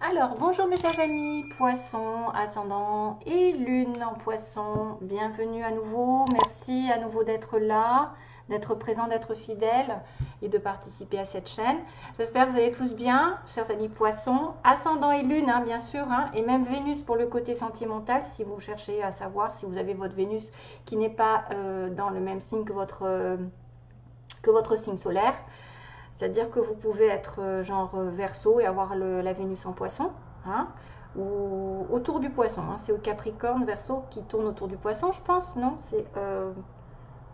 Alors, bonjour mes chers amis, poisson, ascendant et lune en poisson. Bienvenue à nouveau, merci à nouveau d'être là, d'être présent, d'être fidèle et de participer à cette chaîne. J'espère que vous allez tous bien, chers amis poissons. Ascendant et lune, hein, bien sûr, hein, et même Vénus pour le côté sentimental, si vous cherchez à savoir si vous avez votre Vénus qui n'est pas dans le même signe que votre signe solaire. C'est-à-dire que vous pouvez être genre Verseau et avoir la Vénus en poisson, hein, ou autour du poisson. Hein, c'est au Capricorne, Verseau qui tourne autour du poisson, je pense. Non,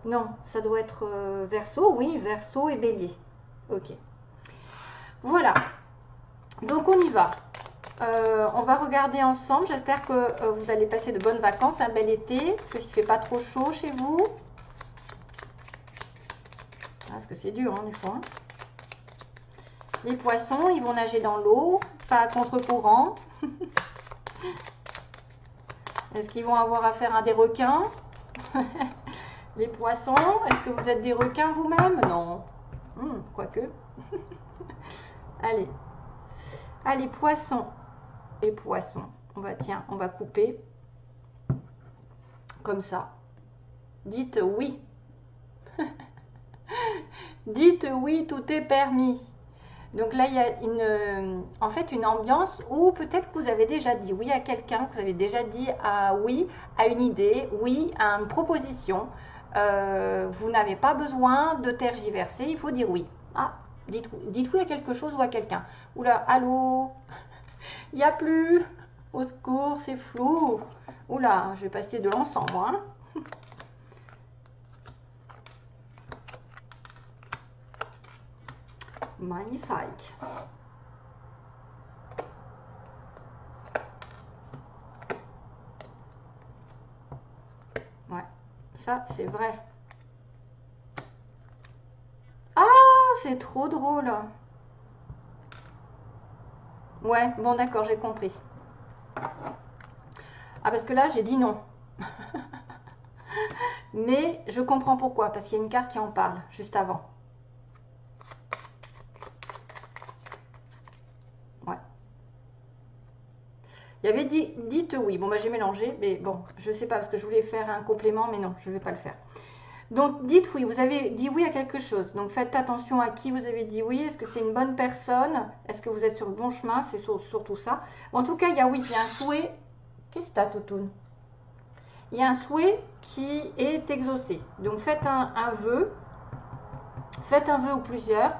non, ça doit être Verseau, oui, Verseau et Bélier. Ok. Voilà. Donc on y va. On va regarder ensemble. J'espère que vous allez passer de bonnes vacances, un bel été, qu'il ne fait pas trop chaud chez vous. Parce que c'est dur, hein, des fois. Hein. Les poissons, ils vont nager dans l'eau, pas à contre-courant. Est-ce qu'ils vont avoir affaire à des requins? Les poissons, est-ce que vous êtes des requins vous-même? Non. Quoique. Allez. Allez, poissons. Les poissons. On va couper. Comme ça. Dites oui. Dites oui, tout est permis. Donc là, il y a en fait une ambiance où peut-être que vous avez déjà dit oui à quelqu'un, que vous avez déjà dit oui à une idée, oui à une proposition. Vous n'avez pas besoin de tergiverser, il faut dire oui. Ah, dites oui à quelque chose ou à quelqu'un. Oula, allô, il n'y a plus. Au secours, c'est flou. Oula, je vais passer de l'encens, moi. Hein. Magnifique. Ouais, ça c'est vrai. Ah, c'est trop drôle. Ouais, bon d'accord, j'ai compris. Ah, parce que là, j'ai dit non. Mais je comprends pourquoi, parce qu'il y a une carte qui en parle juste avant. Ouais. Il y avait dit, dites oui. Bon, bah j'ai mélangé, mais bon, je sais pas, parce que je voulais faire un complément, mais non, je ne vais pas le faire. Donc, dites oui. Vous avez dit oui à quelque chose. Donc, faites attention à qui vous avez dit oui. Est-ce que c'est une bonne personne? Est-ce que vous êtes sur le bon chemin? C'est surtout ça. En tout cas, il y a oui, il y a un souhait. Qu'est-ce que t'as, Toutoune? Il y a un souhait qui est exaucé. Donc, faites un vœu. Faites un vœu ou plusieurs.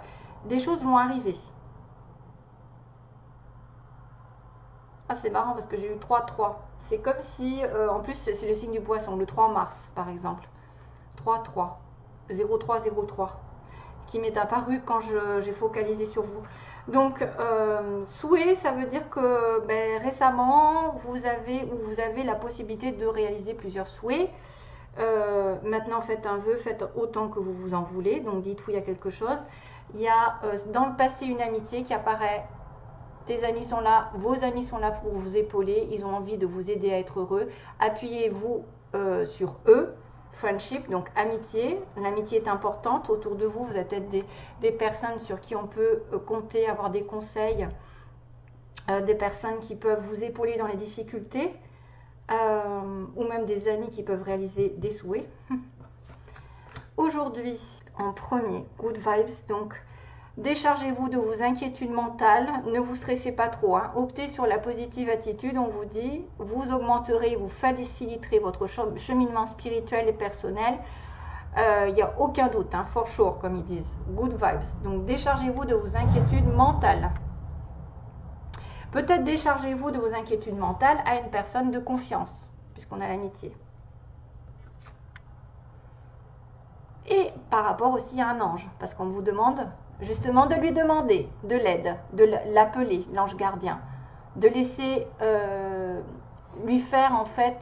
Des choses vont arriver. Ah, c'est marrant parce que j'ai eu 3-3. C'est comme si, en plus, c'est le signe du poisson, le 3 mars, par exemple. 3-3. 0303. Qui m'est apparu quand j'ai focalisé sur vous. Donc, souhait, ça veut dire que récemment, vous avez la possibilité de réaliser plusieurs souhaits. Maintenant, faites un vœu, faites autant que vous vous en voulez. Donc, dites oui à quelque chose. Il y a dans le passé une amitié qui apparaît. Tes amis sont là, vos amis sont là pour vous épauler. Ils ont envie de vous aider à être heureux. Appuyez-vous sur eux. Friendship, donc amitié. L'amitié est importante. Autour de vous, vous êtes peut-être des personnes sur qui on peut compter, avoir des conseils, des personnes qui peuvent vous épauler dans les difficultés, ou même des amis qui peuvent réaliser des souhaits. Aujourd'hui, en premier, good vibes, donc déchargez-vous de vos inquiétudes mentales, ne vous stressez pas trop, hein. Optez sur la positive attitude, on vous dit, vous augmenterez, vous faciliterez votre cheminement spirituel et personnel. Il n'y a aucun doute, hein, for sure, comme ils disent, good vibes. Donc déchargez-vous de vos inquiétudes mentales. Peut-être déchargez-vous de vos inquiétudes mentales à une personne de confiance, puisqu'on a l'amitié. Et par rapport aussi à un ange, parce qu'on vous demande justement de lui demander de l'aide, de l'appeler, l'ange gardien, de laisser lui faire en fait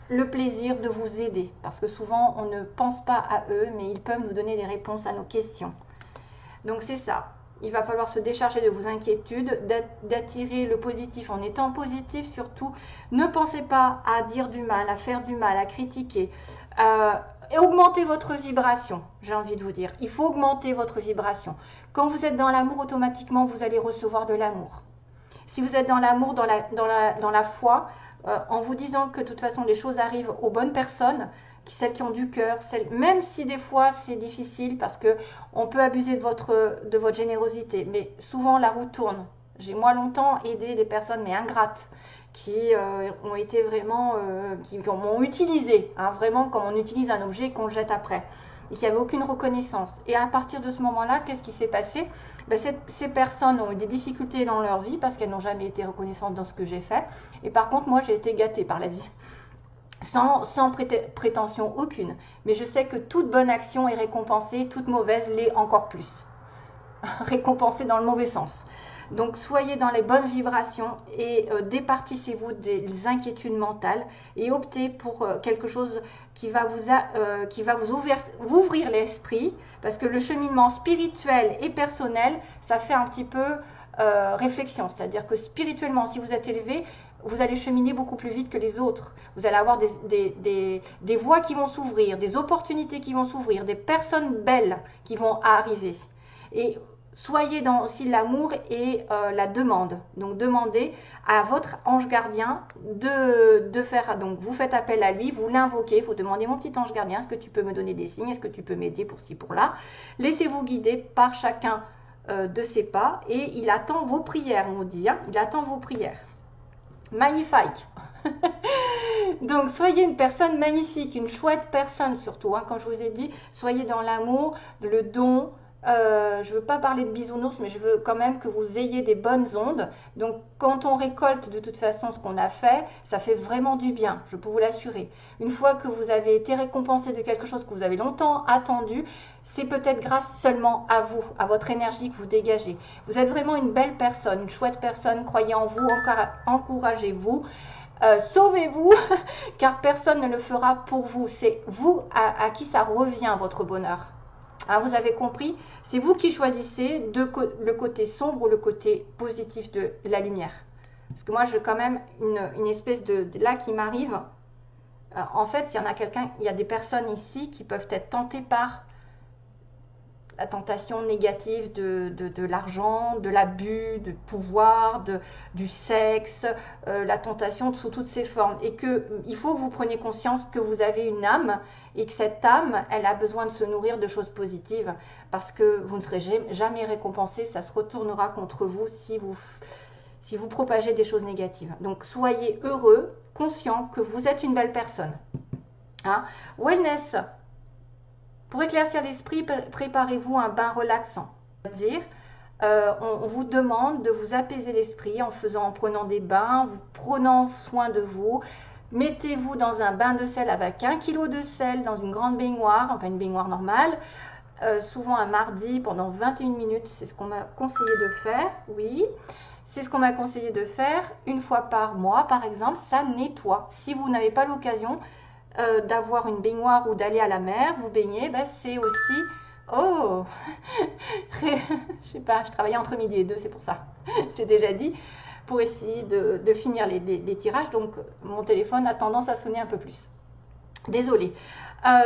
le plaisir de vous aider, parce que souvent on ne pense pas à eux, mais ils peuvent nous donner des réponses à nos questions. Donc c'est ça, il va falloir se décharger de vos inquiétudes, d'attirer le positif en étant positif surtout. Ne pensez pas à dire du mal, à faire du mal, à critiquer. Et augmentez votre vibration, j'ai envie de vous dire. Il faut augmenter votre vibration. Quand vous êtes dans l'amour, automatiquement, vous allez recevoir de l'amour. Si vous êtes dans l'amour, dans la foi, en vous disant que de toute façon les choses arrivent aux bonnes personnes, celles qui ont du cœur, même si des fois c'est difficile parce que on peut abuser de votre générosité, mais souvent la roue tourne. J'ai moi longtemps aidé des personnes mais ingrates qui ont été vraiment, qui m'ont utilisé, hein, vraiment comme on utilise un objet qu'on jette après, et qui n'avaient aucune reconnaissance. Et à partir de ce moment-là, qu'est-ce qui s'est passé? Ben, ces personnes ont eu des difficultés dans leur vie parce qu'elles n'ont jamais été reconnaissantes dans ce que j'ai fait. Et par contre, moi, j'ai été gâtée par la vie, sans prétention aucune. Mais je sais que toute bonne action est récompensée, toute mauvaise l'est encore plus. Récompensée dans le mauvais sens. Donc soyez dans les bonnes vibrations et départissez-vous des inquiétudes mentales et optez pour quelque chose qui va vous ouvrir l'esprit, parce que le cheminement spirituel et personnel, ça fait un petit peu réflexion. C'est-à-dire que spirituellement, si vous êtes élevé, vous allez cheminer beaucoup plus vite que les autres. Vous allez avoir des voies qui vont s'ouvrir, des opportunités qui vont s'ouvrir, des personnes belles qui vont arriver. Et soyez dans aussi l'amour et la demande. Donc demandez à votre ange gardien de faire, donc vous faites appel à lui, vous l'invoquez, vous demandez: mon petit ange gardien, est-ce que tu peux me donner des signes, est-ce que tu peux m'aider pour ci, pour là. Laissez-vous guider par chacun de ses pas, et il attend vos prières, on dit, hein, il attend vos prières. Magnifique. Donc soyez une personne magnifique, une chouette personne surtout, hein, comme je vous ai dit, soyez dans l'amour, le don. Je ne veux pas parler de bisounours, mais je veux quand même que vous ayez des bonnes ondes. Donc quand on récolte de toute façon ce qu'on a fait, ça fait vraiment du bien, je peux vous l'assurer. Une fois que vous avez été récompensé de quelque chose que vous avez longtemps attendu, c'est peut-être grâce seulement à vous, à votre énergie que vous dégagez. Vous êtes vraiment une belle personne, une chouette personne, croyez en vous, encouragez-vous. Sauvez-vous, car personne ne le fera pour vous. C'est vous à qui ça revient, votre bonheur. Hein, vous avez compris? C'est vous qui choisissez le côté sombre ou le côté positif de la lumière. Parce que moi, j'ai quand même une espèce de là qui m'arrive. En fait, il y a des personnes ici qui peuvent être tentées par la tentation négative de l'argent, de l'abus, du pouvoir, du sexe, la tentation sous toutes ses formes. Et qu'il faut que vous preniez conscience que vous avez une âme, et que cette âme, elle a besoin de se nourrir de choses positives, parce que vous ne serez jamais récompensé, ça se retournera contre vous si vous propagez des choses négatives. Donc soyez heureux, conscient que vous êtes une belle personne. Hein? Wellness. Pour éclaircir l'esprit, préparez-vous un bain relaxant. On vous demande de vous apaiser l'esprit en prenant des bains, en vous prenant soin de vous. Mettez-vous dans un bain de sel avec 1 kg de sel dans une grande baignoire, enfin une baignoire normale, souvent un mardi pendant 21 minutes, c'est ce qu'on m'a conseillé de faire, oui. C'est ce qu'on m'a conseillé de faire une fois par mois, par exemple, ça nettoie. Si vous n'avez pas l'occasion d'avoir une baignoire ou d'aller à la mer, vous baignez, ben c'est aussi... Oh je sais pas, je travaillais entre midi et 2, c'est pour ça, j'ai déjà dit, pour essayer de finir les tirages, donc mon téléphone a tendance à sonner un peu plus. Désolée.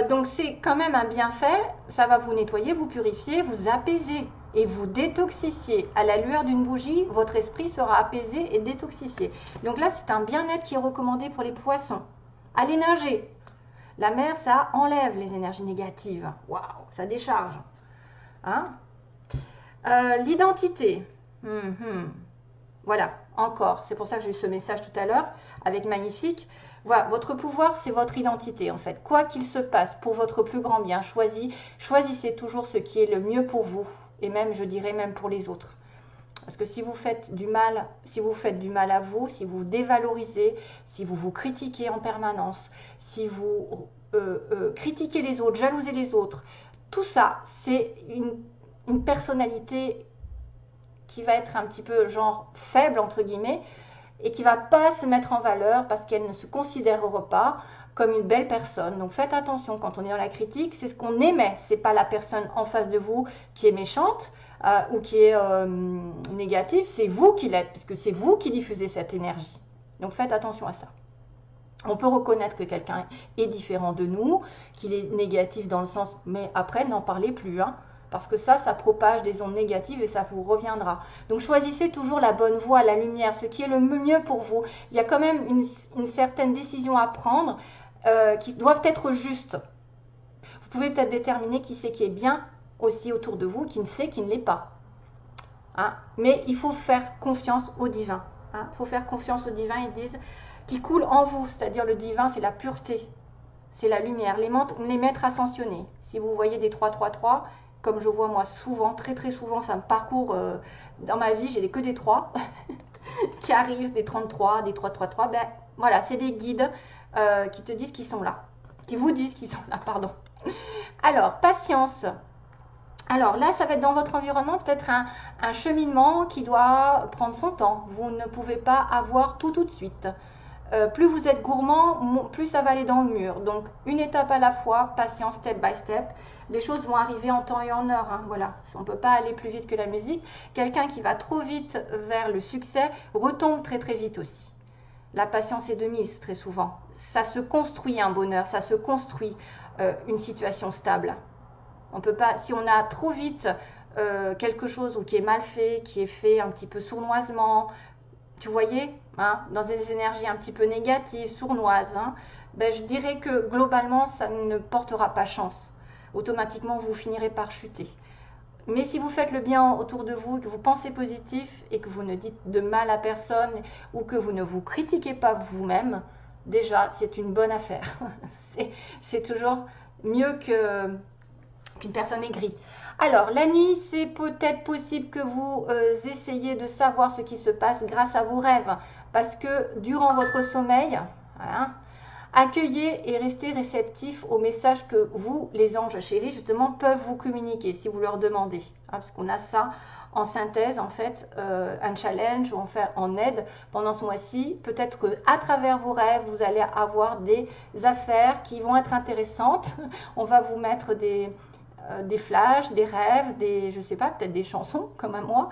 Donc c'est quand même un bienfait, ça va vous nettoyer, vous purifier, vous apaiser et vous détoxifier. À la lueur d'une bougie, votre esprit sera apaisé et détoxifié. Donc là, c'est un bien-être qui est recommandé pour les poissons. Allez nager. La mer, ça enlève les énergies négatives. Waouh, ça décharge. Hein? L'identité. Voilà, encore. C'est pour ça que j'ai eu ce message tout à l'heure avec Magnifique. Voilà, votre pouvoir, c'est votre identité en fait. Quoi qu'il se passe, pour votre plus grand bien, choisissez toujours ce qui est le mieux pour vous. Et même, je dirais, même pour les autres. Parce que si vous faites du mal à vous, si vous dévalorisez, si vous vous critiquez en permanence, si vous critiquez les autres, jalousez les autres, tout ça, c'est une personnalité qui va être un petit peu genre faible, entre guillemets, et qui ne va pas se mettre en valeur parce qu'elle ne se considérera pas comme une belle personne. Donc faites attention, quand on est dans la critique, c'est ce qu'on émet, ce n'est pas la personne en face de vous qui est méchante, ou qui est négative, c'est vous qui l'êtes, puisque c'est vous qui diffusez cette énergie. Donc faites attention à ça. On peut reconnaître que quelqu'un est différent de nous, qu'il est négatif dans le sens, mais après, n'en parlez plus. Hein. Parce que ça propage des ondes négatives et ça vous reviendra. Donc choisissez toujours la bonne voie, la lumière, ce qui est le mieux pour vous. Il y a quand même une certaine décision à prendre qui doivent être justes. Vous pouvez peut-être déterminer qui c'est qui est bien aussi autour de vous, qui ne sait, qui ne l'est pas. Hein? Mais il faut faire confiance au divin. Hein? Il faut faire confiance au divin, ils disent, qui coule en vous. C'est-à-dire le divin, c'est la pureté, c'est la lumière. Les maîtres ascensionnés, si vous voyez des 3-3-3, comme je vois moi souvent, très très souvent, ça me parcourt dans ma vie, j'ai que des 3 qui arrivent, des 33, des 3-3-3, ben voilà, c'est des guides qui te disent qu'ils sont là, qui vous disent qu'ils sont là, pardon. Alors, patience. Alors là, ça va être dans votre environnement peut-être un cheminement qui doit prendre son temps. Vous ne pouvez pas avoir tout de suite. Plus vous êtes gourmand, plus ça va aller dans le mur. Donc, une étape à la fois, patience, step by step. Les choses vont arriver en temps et en heure. Hein, voilà. On ne peut pas aller plus vite que la musique. Quelqu'un qui va trop vite vers le succès retombe très très vite aussi. La patience est de mise très souvent. Ça se construit un bonheur, ça se construit une situation stable. On peut pas, si on a trop vite quelque chose ou qui est mal fait, qui est fait un petit peu sournoisement, tu voyez, hein, dans des énergies un petit peu négatives, sournoises, hein, ben je dirais que globalement, ça ne portera pas chance. Automatiquement, vous finirez par chuter. Mais si vous faites le bien autour de vous, que vous pensez positif et que vous ne dites de mal à personne ou que vous ne vous critiquez pas vous-même, déjà, c'est une bonne affaire. C'est toujours mieux qu'une personne aigrie. Alors, la nuit, c'est peut-être possible que vous essayiez de savoir ce qui se passe grâce à vos rêves. Parce que durant votre sommeil, hein, accueillez et restez réceptifs aux messages que vous, les anges chéris, justement, peuvent vous communiquer si vous leur demandez. Hein, parce qu'on a ça en synthèse, en fait, un challenge ou en aide pendant ce mois-ci. Peut-être qu'à travers vos rêves, vous allez avoir des affaires qui vont être intéressantes. On va vous mettre des flashs, des rêves, je sais pas, peut-être des chansons comme à moi.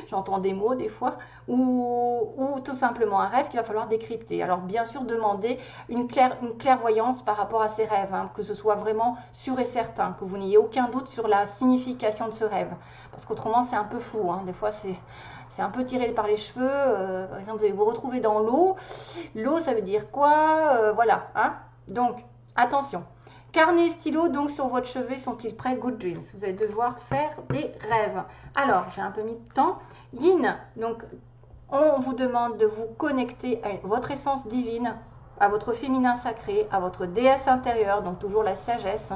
J'entends des mots des fois, ou tout simplement un rêve qu'il va falloir décrypter. Alors bien sûr, demandez une clairvoyance par rapport à ces rêves, hein, que ce soit vraiment sûr et certain, que vous n'ayez aucun doute sur la signification de ce rêve. Parce qu'autrement, c'est un peu flou. Hein. Des fois, c'est un peu tiré par les cheveux. Par exemple, vous allez vous retrouver dans l'eau. L'eau, ça veut dire quoi? Voilà. Hein. Donc, attention. Carnet et stylo, donc, sur votre chevet, sont-ils prêts? Good dreams. Vous allez devoir faire des rêves. Alors, j'ai un peu mis de temps. Yin, donc, on vous demande de vous connecter à votre essence divine, à votre féminin sacré, à votre déesse intérieure, donc toujours la sagesse.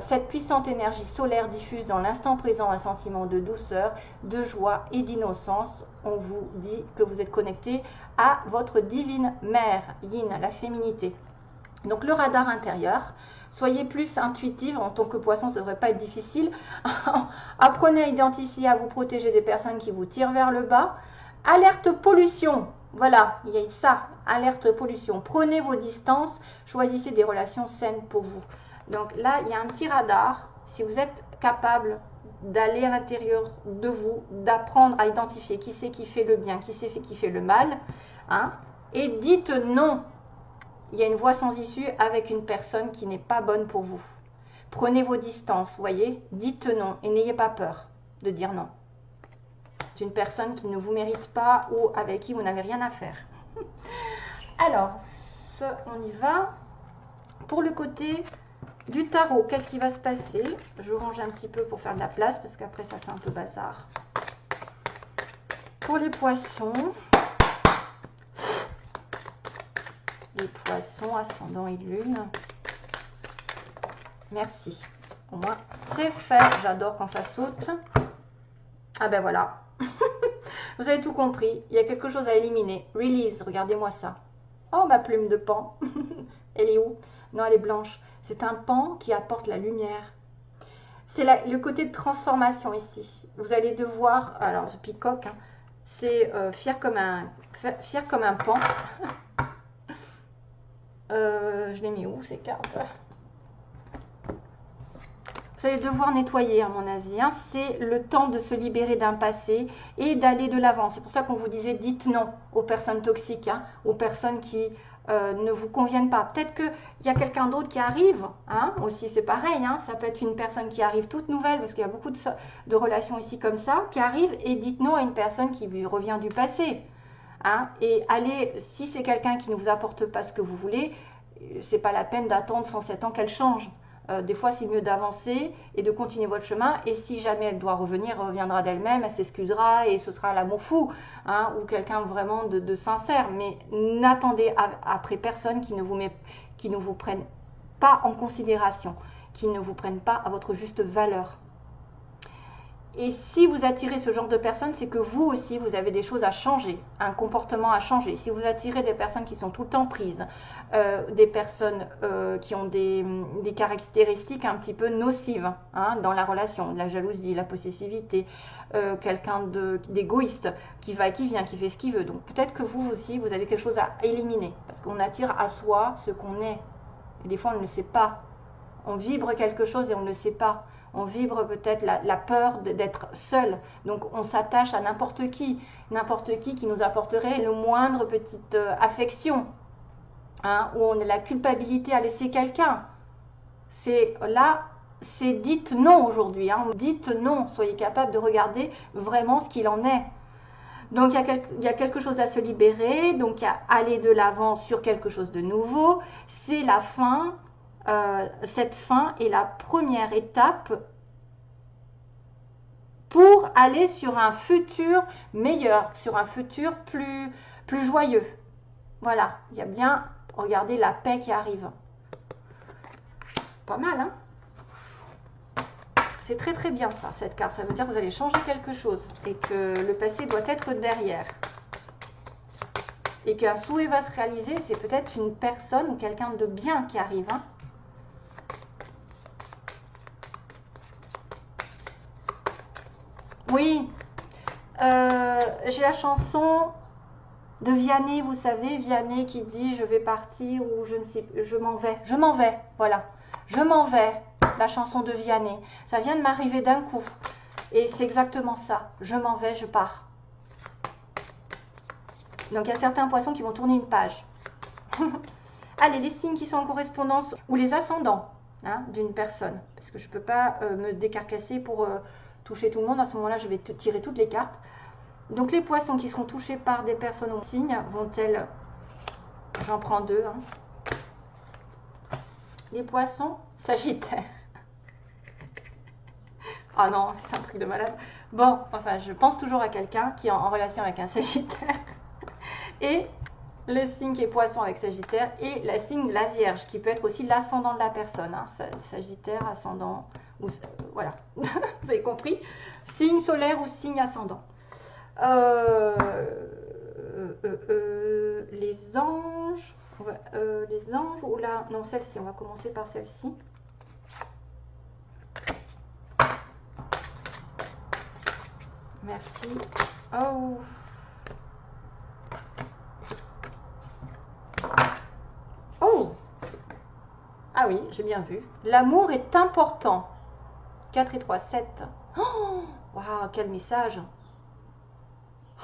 Cette puissante énergie solaire diffuse dans l'instant présent un sentiment de douceur, de joie et d'innocence. On vous dit que vous êtes connecté à votre divine mère, Yin, la féminité. Donc le radar intérieur, soyez plus intuitive, en tant que poisson ça ne devrait pas être difficile. Apprenez à identifier, à vous protéger des personnes qui vous tirent vers le bas. Alerte pollution, voilà, il y a ça, alerte pollution. Prenez vos distances, choisissez des relations saines pour vous. Donc là, il y a un petit radar, si vous êtes capable d'aller à l'intérieur de vous, d'apprendre à identifier qui c'est qui fait le bien, qui c'est qui fait le mal, hein, et dites non. Il y a une voie sans issue avec une personne qui n'est pas bonne pour vous. Prenez vos distances, voyez, dites non et n'ayez pas peur de dire non. C'est une personne qui ne vous mérite pas ou avec qui vous n'avez rien à faire. Alors, on y va. Pour le côté du tarot, qu'est-ce qui va se passer? Je range un petit peu pour faire de la place parce qu'après ça fait un peu bazar. Pour les poissons... Les poissons, ascendant et lune. Merci. Au moins, c'est fait. J'adore quand ça saute. Ah ben voilà. Vous avez tout compris. Il y a quelque chose à éliminer. Release, regardez-moi ça. Oh, ma plume de pan. Elle est où? Non, elle est blanche. C'est un pan qui apporte la lumière. C'est le côté de transformation ici. Vous allez devoir... Alors, je picoque. Hein, c'est fier comme un pan. Je l'ai mis où ces cartes? Vous allez devoir nettoyer à mon avis. Hein. C'est le temps de se libérer d'un passé et d'aller de l'avant. C'est pour ça qu'on vous disait dites non aux personnes toxiques, hein, aux personnes qui ne vous conviennent pas. Peut-être qu'il y a quelqu'un d'autre qui arrive, hein, aussi c'est pareil, hein, ça peut être une personne qui arrive toute nouvelle, parce qu'il y a beaucoup de relations ici comme ça, qui arrive et dites non à une personne qui lui revient du passé. Hein, et allez, si c'est quelqu'un qui ne vous apporte pas ce que vous voulez, c'est pas la peine d'attendre 107 ans qu'elle change. Des fois, c'est mieux d'avancer et de continuer votre chemin. Et si jamais elle doit revenir, elle reviendra d'elle-même, elle s'excusera et ce sera l'amour fou, hein, ou quelqu'un vraiment de sincère. Mais n'attendez après personne qui ne vous prenne pas en considération, qui ne vous prenne pas à votre juste valeur. Et si vous attirez ce genre de personnes, c'est que vous aussi, vous avez des choses à changer, un comportement à changer. Si vous attirez des personnes qui sont tout le temps prises, des personnes qui ont des caractéristiques un petit peu nocives, hein, dans la relation, la jalousie, la possessivité, quelqu'un d'égoïste qui va et qui vient, qui fait ce qu'il veut. Donc peut-être que vous aussi, vous avez quelque chose à éliminer, parce qu'on attire à soi ce qu'on est. Et des fois, on ne le sait pas. On vibre quelque chose et on ne le sait pas. On vibre peut-être la peur d'être seul. Donc on s'attache à n'importe qui nous apporterait le moindre petite affection, hein, où on a la culpabilité à laisser quelqu'un. C'est là, c'est dites non aujourd'hui. Hein, dites non, soyez capable de regarder vraiment ce qu'il en est. Donc il y a quelque chose à se libérer, donc il y a aller de l'avant sur quelque chose de nouveau. C'est la fin. Cette fin est la première étape pour aller sur un futur meilleur, sur un futur plus joyeux. Voilà, il y a bien, regardez la paix qui arrive. Pas mal, hein? C'est très très bien ça, cette carte. Ça veut dire que vous allez changer quelque chose et que le passé doit être derrière. Et qu'un souhait va se réaliser, c'est peut-être une personne ou quelqu'un de bien qui arrive, hein? Oui, j'ai la chanson de Vianney, vous savez, Vianney qui dit je vais partir ou je ne sais, je m'en vais, voilà, je m'en vais, la chanson de Vianney. Ça vient de m'arriver d'un coup et c'est exactement ça, je m'en vais, je pars. Donc il y a certains poissons qui vont tourner une page. Allez, les signes qui sont en correspondance ou les ascendants, hein, d'une personne, parce que je ne peux pas me décarcasser pour toucher tout le monde. À ce moment-là, je vais tirer toutes les cartes. Donc les poissons qui seront touchés par des personnes au signe vont-elles... J'en prends deux. Hein. Les poissons Sagittaire. Ah non, c'est un truc de malade. Bon, enfin, je pense toujours à quelqu'un qui est en relation avec un Sagittaire. Et le signe qui est poisson avec Sagittaire et le signe de la Vierge, qui peut être aussi l'ascendant de la personne. Hein. Sagittaire, ascendant, ou, voilà, vous avez compris. Signe solaire ou signe ascendant. Les anges, ou là, non, celle-ci, on va commencer par celle-ci. Merci. Oh. Oh. Ah oui, j'ai bien vu. L'amour est important. 4 et 3, 7. Oh, waouh, quel message.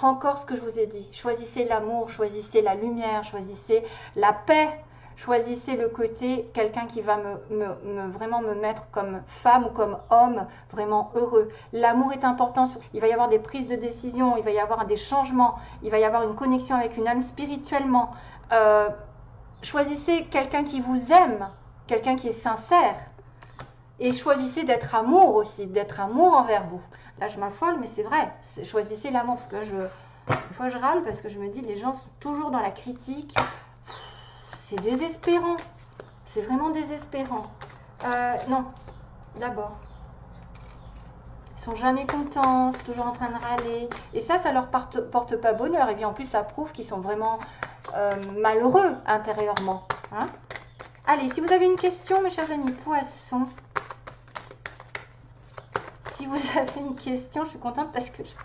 Encore ce que je vous ai dit. Choisissez l'amour, choisissez la lumière, choisissez la paix. Choisissez le côté, quelqu'un qui va vraiment me mettre comme femme ou comme homme vraiment heureux. L'amour est important. Il va y avoir des prises de décision, il va y avoir des changements, il va y avoir une connexion avec une âme spirituellement. Choisissez quelqu'un qui vous aime, quelqu'un qui est sincère. Et choisissez d'être amour aussi, d'être amour envers vous. Là, je m'affole, mais c'est vrai. Choisissez l'amour, parce que des fois, je râle parce que je me dis, les gens sont toujours dans la critique. C'est désespérant. C'est vraiment désespérant. Non, d'abord. Ils sont jamais contents, sont toujours en train de râler. Et ça leur porte pas bonheur. Et bien, en plus, ça prouve qu'ils sont vraiment malheureux intérieurement. Hein? Allez, si vous avez une question, mes chers amis, poissons. Si vous avez une question, je suis contente parce que j'ai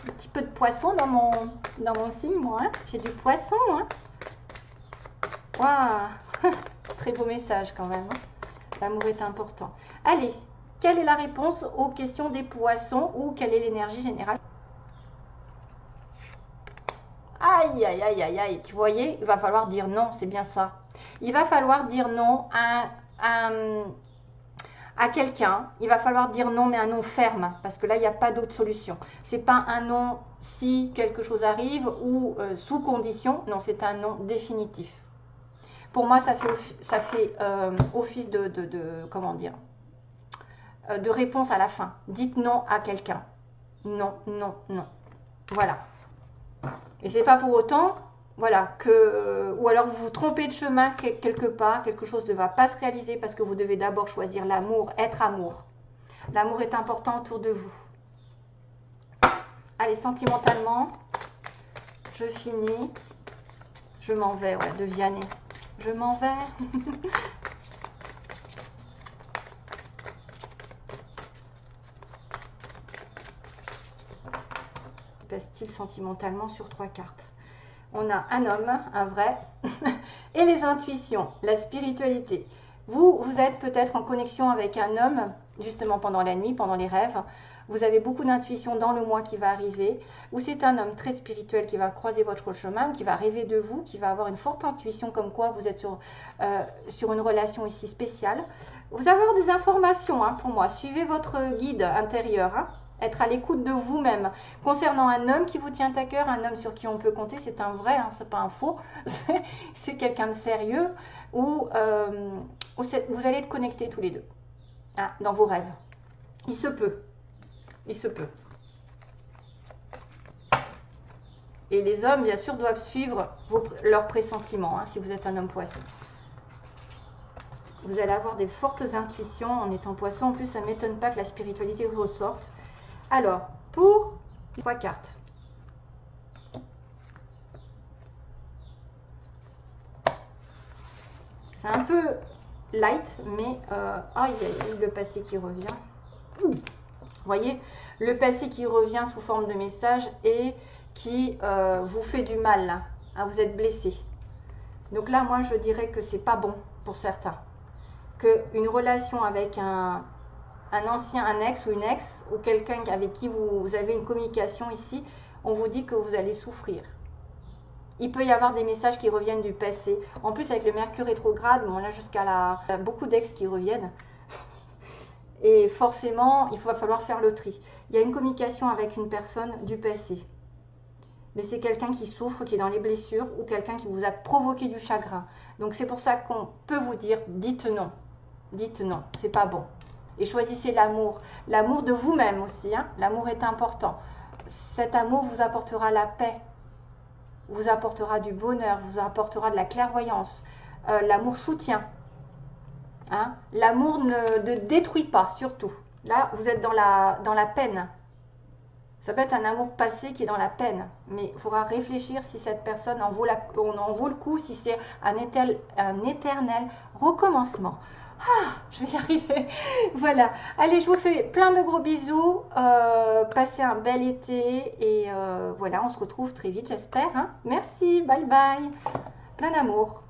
un petit peu de poisson dans mon signe, moi. Hein. J'ai du poisson, hein. Waouh. Très beau message quand même. Hein. L'amour est important. Allez, quelle est la réponse aux questions des poissons ou quelle est l'énergie générale? aïe, aïe, aïe, aïe, aïe. Tu voyais, il va falloir dire non, c'est bien ça. Il va falloir dire non à quelqu'un. Il va falloir dire non, mais un non ferme, parce que là, il n'y a pas d'autre solution. C'est pas un non si quelque chose arrive ou sous condition. Non, c'est un non définitif. Pour moi, ça fait office comment dire, de réponse à la fin. Dites non à quelqu'un. Non, non, non. Voilà. Et c'est pas pour autant, voilà, que, ou alors vous vous trompez de chemin quelque part, quelque chose ne va pas se réaliser parce que vous devez d'abord choisir l'amour, être amour. L'amour est important autour de vous. Allez, sentimentalement, je finis. Je m'en vais, ouais, de Vianney. Je m'en vais. Passe-t-il sentimentalement sur 3 cartes? On a un homme, un vrai, et les intuitions, la spiritualité. Vous êtes peut-être en connexion avec un homme, justement pendant la nuit, pendant les rêves. Vous avez beaucoup d'intuition dans le mois qui va arriver, ou c'est un homme très spirituel qui va croiser votre chemin, qui va rêver de vous, qui va avoir une forte intuition comme quoi vous êtes sur une relation ici spéciale. Vous allez avoir des informations, hein, pour moi. Suivez votre guide intérieur, hein. Être à l'écoute de vous-même. Concernant un homme qui vous tient à cœur, un homme sur qui on peut compter, c'est un vrai, hein, c'est pas un faux, c'est quelqu'un de sérieux, où vous allez être connectés tous les deux, hein, dans vos rêves. Il se peut. Il se peut. Et les hommes, bien sûr, doivent suivre leurs pressentiments, hein, si vous êtes un homme poisson. Vous allez avoir des fortes intuitions en étant poisson. En plus, ça ne m'étonne pas que la spiritualité ressorte. Alors, pour 3 cartes. C'est un peu light, mais aïe, le passé qui revient. Vous voyez, le passé qui revient sous forme de message et qui vous fait du mal, là. Hein, vous êtes blessé. Donc là, moi, je dirais que c'est pas bon pour certains. Qu'une relation avec un ex ou une ex, ou quelqu'un avec qui vous avez une communication ici, on vous dit que vous allez souffrir. Il peut y avoir des messages qui reviennent du passé. En plus, avec le Mercure rétrograde, bon, là, beaucoup d'ex qui reviennent. Et forcément, il va falloir faire le tri. Il y a une communication avec une personne du passé. Mais c'est quelqu'un qui souffre, qui est dans les blessures, ou quelqu'un qui vous a provoqué du chagrin. Donc c'est pour ça qu'on peut vous dire, dites non. Dites non, c'est pas bon. Et choisissez l'amour. L'amour de vous-même aussi, hein. L'amour est important. Cet amour vous apportera la paix, vous apportera du bonheur, vous apportera de la clairvoyance. L'amour soutient. Hein. L'amour ne détruit pas, surtout. Là, vous êtes dans la peine. Ça peut être un amour passé qui est dans la peine. Mais il faudra réfléchir si cette personne en vaut le coup, si c'est un éternel recommencement. Ah, je vais y arriver. Voilà. Allez, je vous fais plein de gros bisous. Passez un bel été. Et voilà, on se retrouve très vite, j'espère. Hein. Merci. Bye bye. Plein d'amour.